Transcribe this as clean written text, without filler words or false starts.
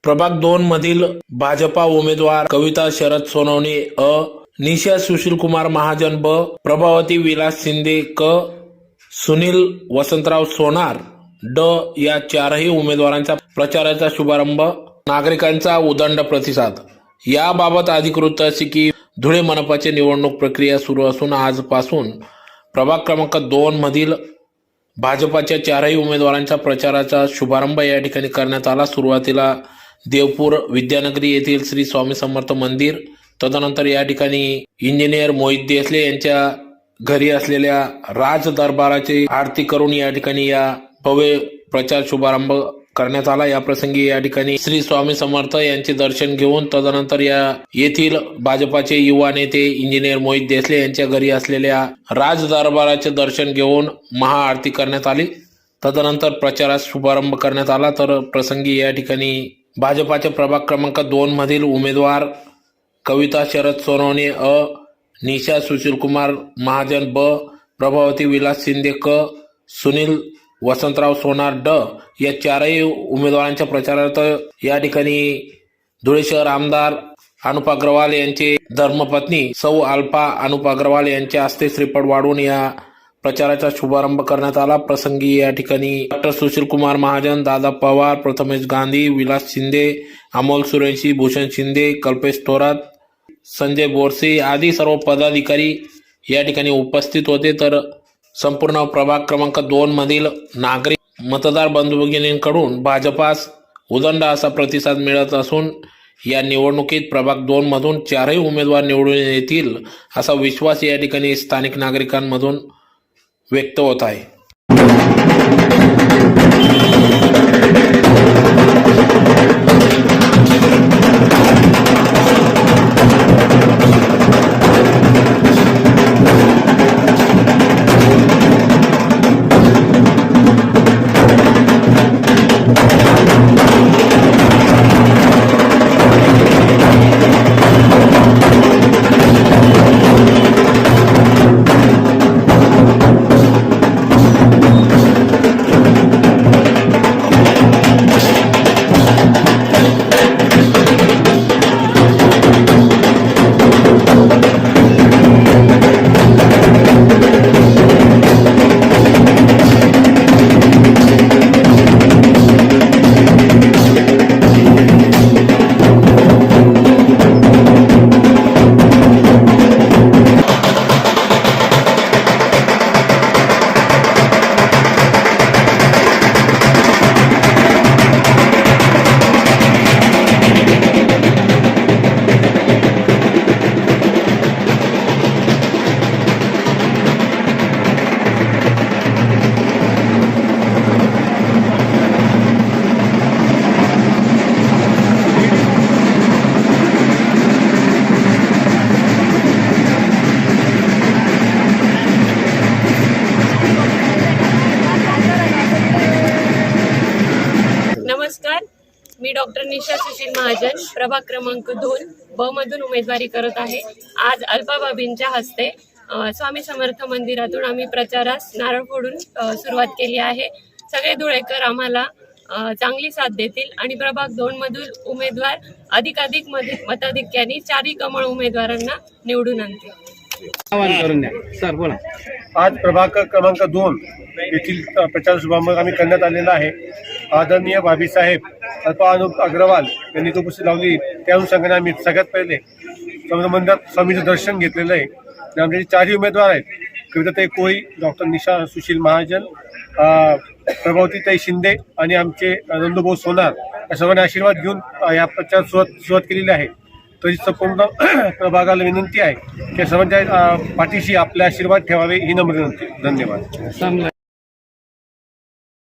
प्रभाग 2 मधील भाजपा उमेदवार कविता शरद सोनवणे अ, निशा सुशीलकुमार महाजन ब, प्रभावती विलास शिंदे क, सुनील वसंतराव सोनार ड या चारही उमेदवारांच्या प्रचाराचा शुभारंभ. नागरिकांचा उदंड प्रतिसाद. याबाबत अधिकृत अशी की धुळे मनपाची निवडणूक प्रक्रिया सुरू असून आजपासून प्रभाग क्रमांक 2 मधील भाजपाच्या चारही उमेदवारांच्या प्रचाराचा शुभारंभ या ठिकाणी करण्यात आला. सुरुवातीला देवपूर विद्यानगरी येथील श्री स्वामी समर्थ मंदिर, तदनंतर या ठिकाणी इंजिनियर मोहित देसले यांच्या घरी असलेल्या राज दरबाराची आरती करून या ठिकाणी या भव्य प्रचार शुभारंभ करण्यात आला. या प्रसंगी या ठिकाणी श्री स्वामी समर्थ यांचे दर्शन घेऊन तदनंतर येथील भाजपाचे युवा नेते इंजिनियर मोहित देसले यांच्या घरी असलेल्या राज दरबाराचे दर्शन घेऊन महाआरती करण्यात आली. तदनंतर प्रचारास शुभारंभ करण्यात आला. तर प्रसंगी या ठिकाणी भाजपाच्या प्रभाग क्रमांक 2 मधील उमेदवार कविता शरद सोनवणे अ, निशा सुशीलकुमार महाजन ब, प्रभावती विलास शिंदे क, सुनील वसंतराव सोनार ड या चारही उमेदवारांच्या प्रचारार्थ या ठिकाणी धुळे शहर आमदार अनुप अग्रवाल यांचे धर्मपत्नी सौ अल्पा अनुप अग्रवाल यांच्या हस्ते श्रीफळ वाढवून या प्रचाराचा शुभारंभ करण्यात आला. प्रसंगी या ठिकाणी डॉक्टर सुशीलकुमार महाजन, दादा पवार, प्रथमेश गांधी, विलास शिंदे, अमोल सुरेशी, भूषण शिंदे, कल्पेश थोरात, संजय बोरसे आदी सर्व पदाधिकारी या ठिकाणी उपस्थित होते. तर संपूर्ण प्रभाग क्रमांक 2 मधील नागरिक मतदार बंधू भगिनींकडून भाजपास उदंड असा प्रतिसाद मिळत असून या निवडणुकीत प्रभाग 2 मधून चारही उमेदवार निवडून येतील असा विश्वास या ठिकाणी स्थानिक नागरिकांमधून व्यक्त होत आहे. नमस्कार, मी डॉक्टर निशा सुशील महाजन प्रभाग क्रमांक 2 ब मधून उमेदवारी करत आहे. आज अल्पाबाबींच्या हस्ते स्वामी समर्थ मंदिरातून आम्ही प्रचारास नारळ फोडून सुरुवात केली आहे. सगळे धुळेकर आम्हाला चांगली साथ देतील आणि प्रभाग 2 मधील उमेदवार अधिकाधिक मताधिक्याने चारही कमळ उमेदवारांना निवडून आणतील. सर बोला. आज प्रभाग क्रमांक 2 येथील प्रचार शुभारंभ आम्ही करण्यात आलेला आहे. आदरणीय भाभीसाहेब अल्पा अनुप अग्रवाल यांनी तो उपस्थित लावली. त्या अनुषंगाने आम्ही सगळ्यात पहिले मंदिरात स्वामीचं दर्शन घेतलेलं आहे. आणि आमचे चारही उमेदवार आहेत, कविताताई कोळी, डॉक्टर निशा सुशील महाजन, प्रभावतीताई शिंदे आणि आमचे नंदूभाऊ सोनार या सर्वांनी आशीर्वाद घेऊन या प्रचार सुरुवात केलेली आहे. तरी संपूर्ण प्रभागाला विनंती आहे की सर्वांच्या पाठीशी आपले आशीर्वाद ठेवावे ही नम्र विनंती. धन्यवाद.